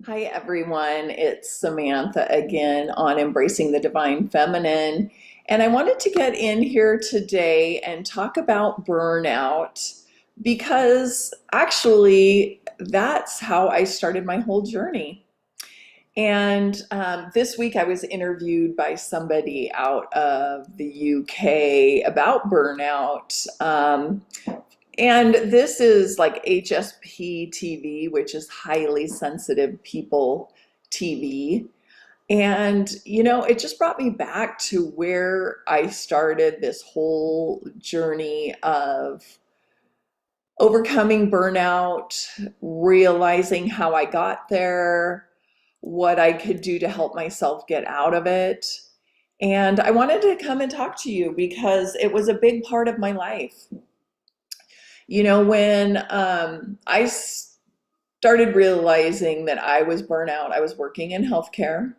Hi, everyone. It's Samantha again on Embracing the Divine Feminine. And I wanted to get in here today and talk about burnout because actually, that's how I started my whole journey. And this week, I was interviewed by somebody out of the UK about burnout. And this is like HSP TV, which is highly sensitive people TV. And, it just brought me back to where I started this whole journey of overcoming burnout, realizing how I got there, what I could do to help myself get out of it. And I wanted to come and talk to you because it was a big part of my life. When I started realizing that I was burnout, I was working in healthcare.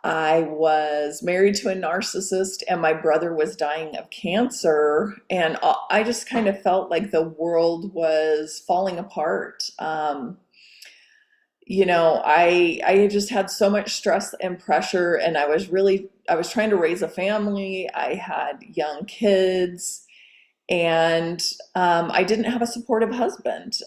I was married to a narcissist, and my brother was dying of cancer. And I just kind of felt like the world was falling apart. I just had so much stress and pressure, and I was trying to raise a family. I had young kids. And I didn't have a supportive husband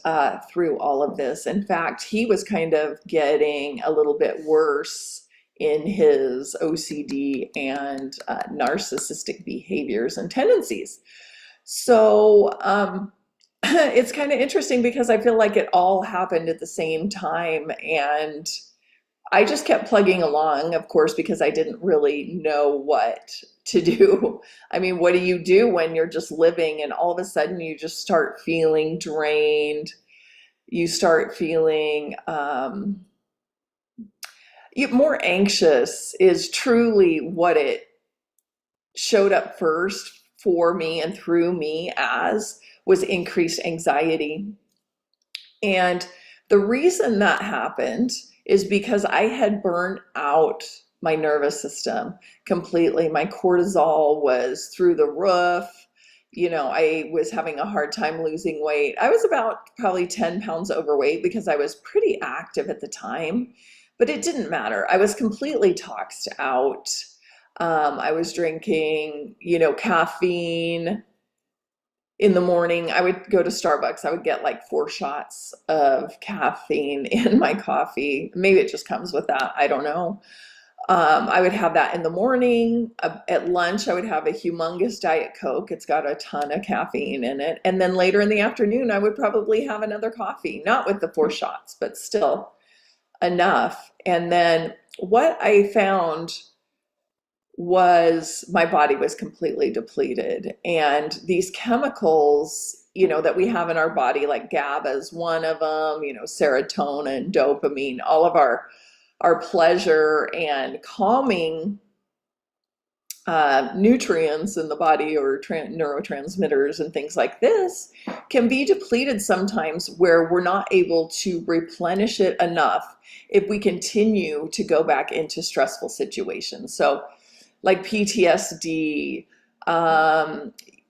through all of this. In fact, he was kind of getting a little bit worse in his OCD and narcissistic behaviors and tendencies. So it's kind of interesting because I feel like it all happened at the same time. And I just kept plugging along, of course, because I didn't really know what to do. I mean, what do you do when you're just living and all of a sudden you just start feeling drained? You start feeling more anxious, is truly what it showed up first for me and through me as was increased anxiety. And the reason that happened is because I had burned out my nervous system completely. My cortisol was through the roof. I was having a hard time losing weight. I was about probably 10 pounds overweight because I was pretty active at the time, but it didn't matter. I was completely toxed out. I was drinking, caffeine in the morning. I would go to Starbucks. I would get like 4 shots of caffeine in my coffee. Maybe it just comes with that. I don't know. I would have that in the morning. At lunch, I would have a humongous Diet Coke. It's got a ton of caffeine in it. And then later in the afternoon, I would probably have another coffee, not with the 4 shots, but still enough. And then what I found was my body was completely depleted. And these chemicals, that we have in our body, like GABA is one of them, serotonin, dopamine, all of our pleasure and calming nutrients in the body, or neurotransmitters and things like this, can be depleted sometimes, where we're not able to replenish it enough if we continue to go back into stressful situations. So like PTSD.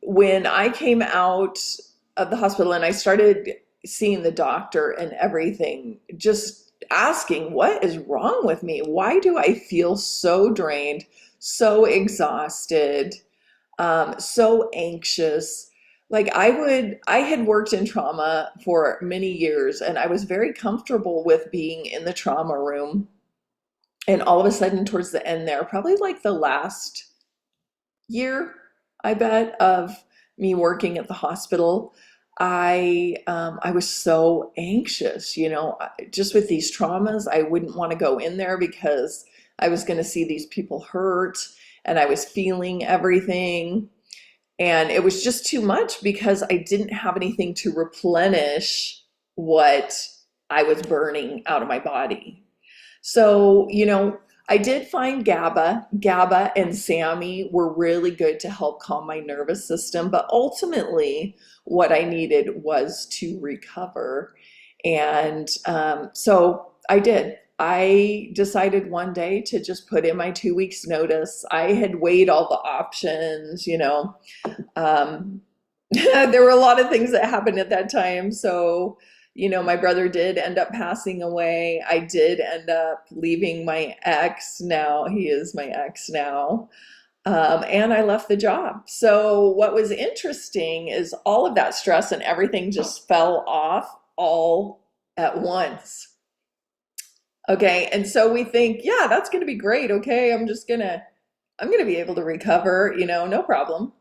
When I came out of the hospital and I started seeing the doctor and everything, just asking, what is wrong with me? Why do I feel so drained, so exhausted, so anxious? Like I had worked in trauma for many years, and I was very comfortable with being in the trauma room. And all of a sudden, towards the end there, probably like the last year, I bet, of me working at the hospital, I was so anxious, just with these traumas. I wouldn't want to go in there because I was going to see these people hurt, and I was feeling everything. And it was just too much because I didn't have anything to replenish what I was burning out of my body. So, I did find GABA. GABA and SAMI were really good to help calm my nervous system, but ultimately, what I needed was to recover. And so I did. I decided one day to just put in my 2 weeks notice. I had weighed all the options. Um, there were a lot of things that happened at that time. So, My brother did end up passing away. I did end up leaving my ex. Now he is my ex now. And I left the job. So what was interesting is all of that stress and everything just fell off all at once. Okay, and so we think, yeah, that's going to be great. Okay, I'm going to be able to recover, no problem.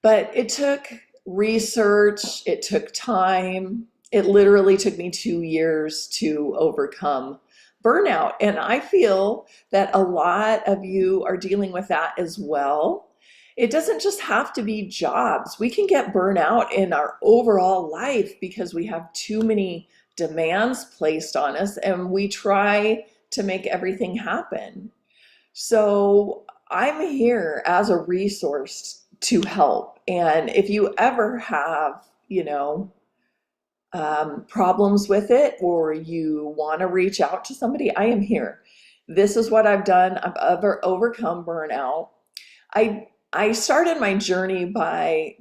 But it took research, it took time. It literally took me 2 years to overcome burnout. And I feel that a lot of you are dealing with that as well. It doesn't just have to be jobs. We can get burnout in our overall life because we have too many demands placed on us and we try to make everything happen. So I'm here as a resource to help. And if you ever have, problems with it or you want to reach out to somebody, I am here. This is what I've done. I've overcome burnout. I started my journey by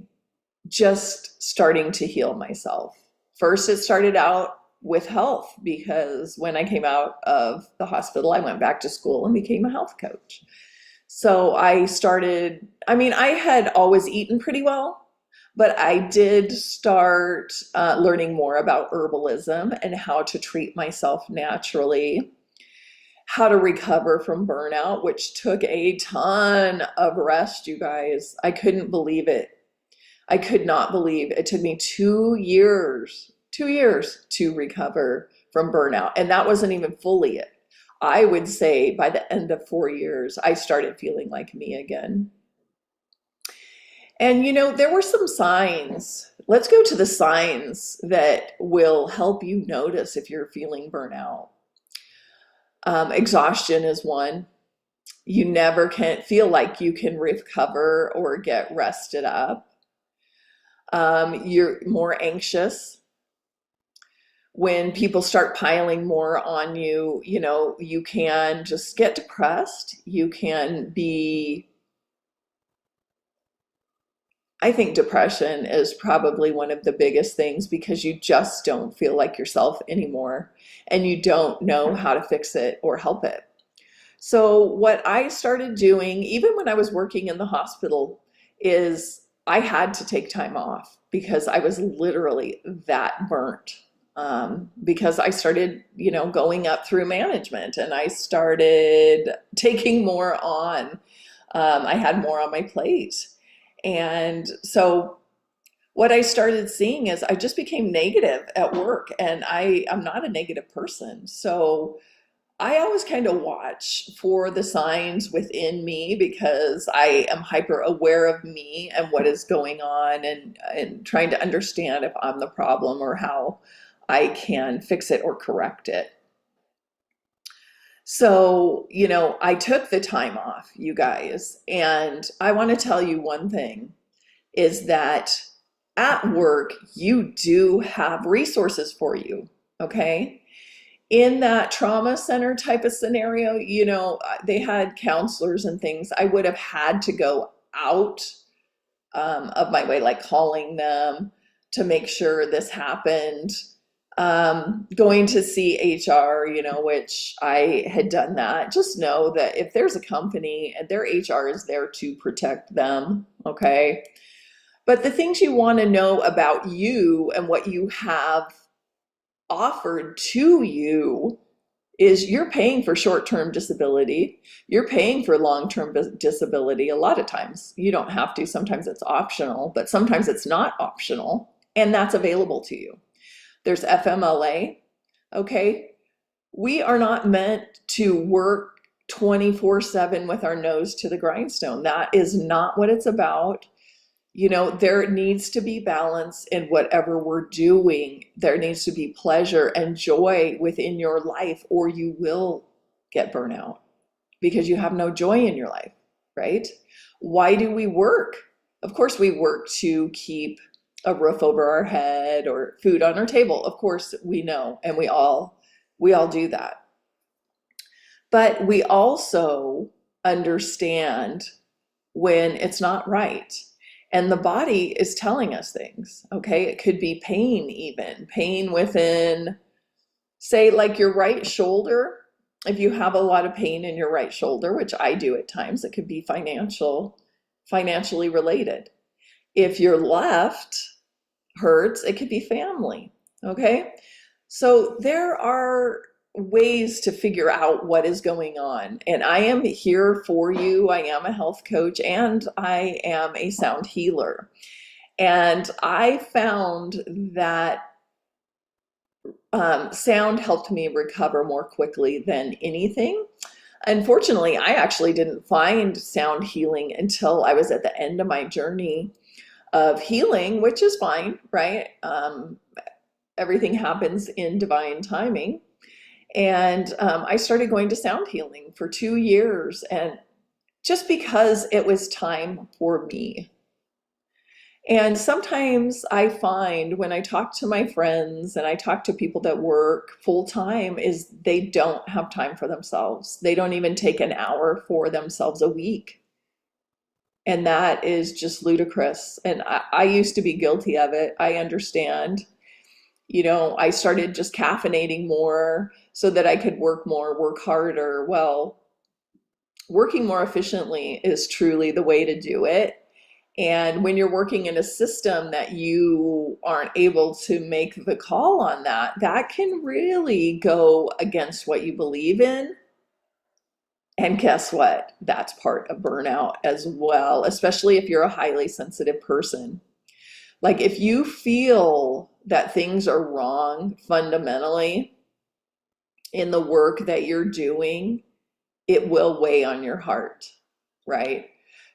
just starting to heal myself. First, it started out with health because when I came out of the hospital, I went back to school and became a health coach. So I had always eaten pretty well, but I did start learning more about herbalism and how to treat myself naturally, how to recover from burnout, which took a ton of rest, you guys. I couldn't believe it. I could not believe it took me 2 years to recover from burnout. And that wasn't even fully it. I would say by the end of 4 years, I started feeling like me again. And there were some signs. Let's go to the signs that will help you notice if you're feeling burnout. Exhaustion is one. You never can feel like you can recover or get rested up. You're more anxious. When people start piling more on you, you can just get depressed. I think depression is probably one of the biggest things because you just don't feel like yourself anymore and you don't know how to fix it or help it. So what I started doing, even when I was working in the hospital, is I had to take time off because I was literally that burnt. Because I started, going up through management and I started taking more on. I had more on my plate. And so what I started seeing is I just became negative at work and I'm not a negative person. So I always kind of watch for the signs within me because I am hyper aware of me and what is going on and trying to understand if I'm the problem or how I can fix it or correct it. So, I took the time off, you guys, and I want to tell you one thing is that at work, you do have resources for you, okay? In that trauma center type of scenario, they had counselors and things. I would have had to go out of my way, like calling them to make sure this happened. Going to see HR, which I had done that. Just know that if there's a company and their HR is there to protect them, okay? But the things you want to know about you and what you have offered to you is you're paying for short-term disability, you're paying for long-term disability. A lot of times you don't have to, sometimes it's optional, but sometimes it's not optional, and that's available to you. There's FMLA, okay? We are not meant to work 24/7 with our nose to the grindstone. That is not what it's about. There needs to be balance in whatever we're doing. There needs to be pleasure and joy within your life, or you will get burnout because you have no joy in your life, right? Why do we work? Of course, we work to keep a roof over our head or food on our table. Of course, we know, and we all do that. But we also understand when it's not right. And the body is telling us things, okay? It could be pain, even pain within, say, like your right shoulder. If you have a lot of pain in your right shoulder, which I do at times, it could be financially related. If your left hurts, it could be family, okay? So there are ways to figure out what is going on. And I am here for you. I am a health coach and I am a sound healer. And I found that sound helped me recover more quickly than anything. Unfortunately, I actually didn't find sound healing until I was at the end of my journey of healing, which is fine, right? Everything happens in divine timing. And I started going to sound healing for 2 years, and just because it was time for me. And sometimes I find when I talk to my friends and I talk to people that work full time is they don't have time for themselves. They don't even take an hour for themselves a week. And that is just ludicrous. And I used to be guilty of it. I understand. I started just caffeinating more so that I could work more, work harder. Well, working more efficiently is truly the way to do it. And when you're working in a system that you aren't able to make the call on that, that can really go against what you believe in. And guess what? That's part of burnout as well, especially if you're a highly sensitive person. Like if you feel that things are wrong fundamentally in the work that you're doing, it will weigh on your heart, right?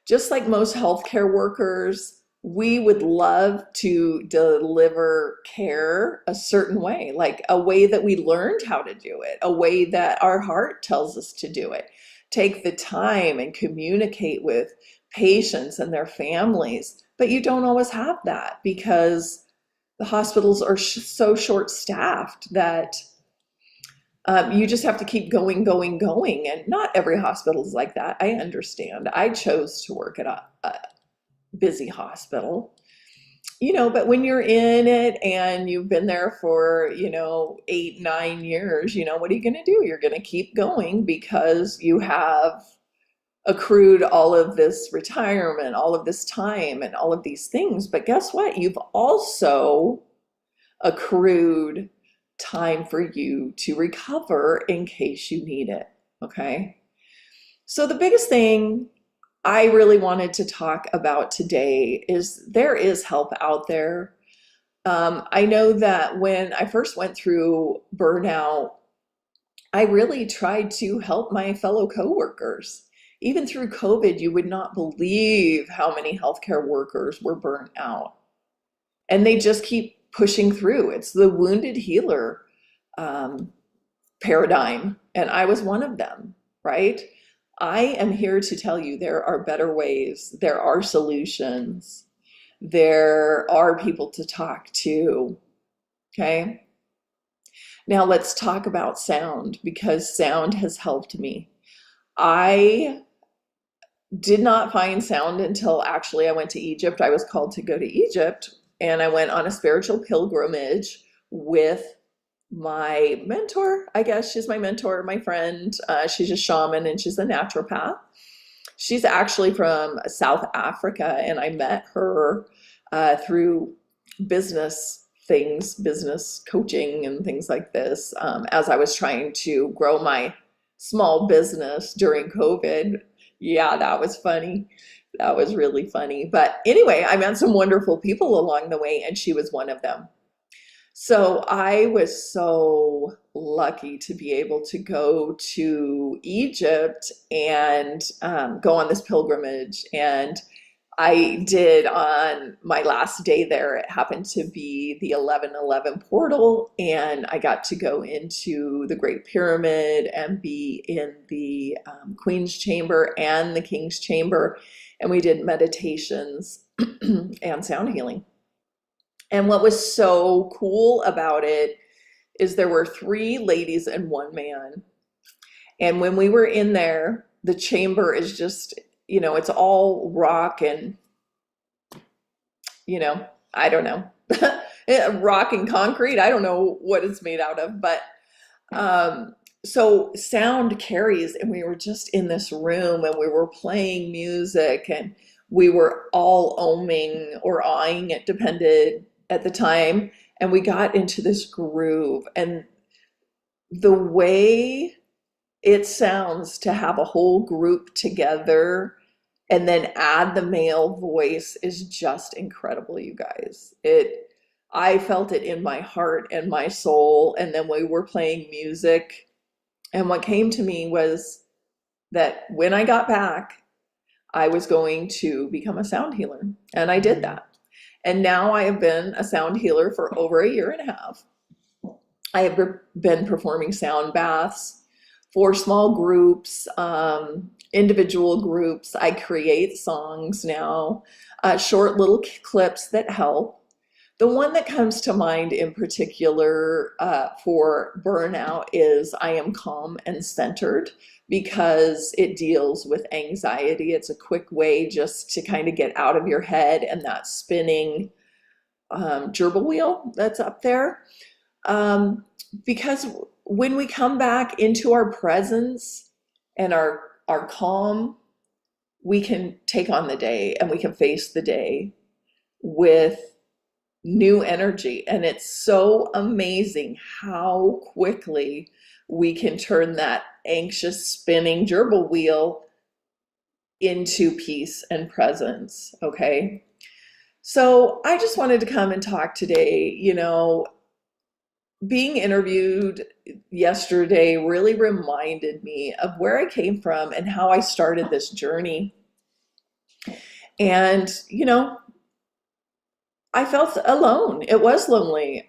Just like most healthcare workers, we would love to deliver care a certain way, like a way that we learned how to do it, a way that our heart tells us to do it. Take the time and communicate with patients and their families, but you don't always have that because the hospitals are so short-staffed that you just have to keep going, going, going. And not every hospital is like that. I understand. I chose to work at a busy hospital, but when you're in it and you've been there for, 8, 9 years, what are you going to do? You're going to keep going because you have accrued all of this retirement, all of this time, and all of these things. But guess what? You've also accrued time for you to recover in case you need it. Okay. So the biggest thing I really wanted to talk about today is there is help out there. I know that when I first went through burnout, I really tried to help my fellow coworkers. Even through COVID, you would not believe how many healthcare workers were burnt out. And they just keep pushing through. It's the wounded healer paradigm, and I was one of them, right? I am here to tell you there are better ways, there are solutions, there are people to talk to, okay? Now let's talk about sound because sound has helped me. I did not find sound until actually I went to Egypt. I was called to go to Egypt and I went on a spiritual pilgrimage with my mentor. I guess she's my mentor, my friend. She's a shaman and she's a naturopath. She's actually from South Africa, and I met her through business things, business coaching and things like this, as I was trying to grow my small business during COVID. Yeah, that was funny. That was really funny. But anyway, I met some wonderful people along the way, and she was one of them. So I was so lucky to be able to go to Egypt and go on this pilgrimage. And I did on my last day there, it happened to be the 11/11 portal, and I got to go into the Great Pyramid and be in the Queen's Chamber and the King's Chamber. And we did meditations and sound healing. And what was so cool about it is there were 3 ladies and 1 man. And when we were in there, the chamber is just, it's all rock and you know, I don't know. Rock and concrete, I don't know what it's made out of, but um, so sound carries, and we were just in this room and we were playing music and we were all oming or awing, it depended at the time. And we got into this groove, and the way it sounds to have a whole group together and then add the male voice is just incredible, you guys. I felt it in my heart and my soul. And then we were playing music. And what came to me was that when I got back, I was going to become a sound healer. And I did that. And now I have been a sound healer for over a year and a half. I have been performing sound baths for small groups, individual groups. I create songs now, short little clips that help. The one that comes to mind in particular for burnout is I Am Calm and Centered, because it deals with anxiety. It's a quick way just to kind of get out of your head and that spinning gerbil wheel that's up there. Because when we come back into our presence and our calm, we can take on the day and we can face the day with new energy. And it's so amazing how quickly we can turn that anxious spinning gerbil wheel into peace and presence. Okay. So I just wanted to come and talk today. Being interviewed yesterday really reminded me of where I came from and how I started this journey. And, I felt alone. It was lonely.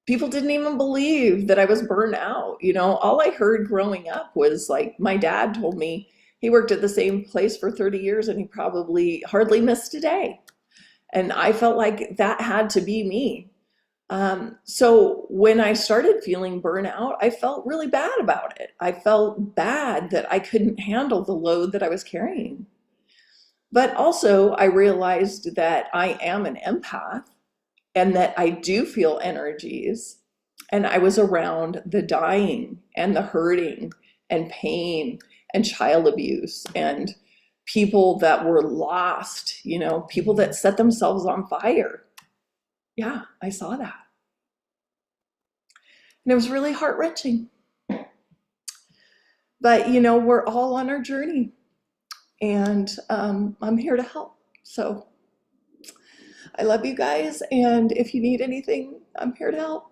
People didn't even believe that I was burned out. All I heard growing up was like my dad told me he worked at the same place for 30 years and he probably hardly missed a day. And I felt like that had to be me. So when I started feeling burnout, I felt really bad about it. I felt bad that I couldn't handle the load that I was carrying. But also, I realized that I am an empath and that I do feel energies. And I was around the dying and the hurting and pain and child abuse and people that were lost, people that set themselves on fire. Yeah, I saw that. And it was really heart-wrenching. But, we're all on our journey. And I'm here to help. So I love you guys. And if you need anything, I'm here to help.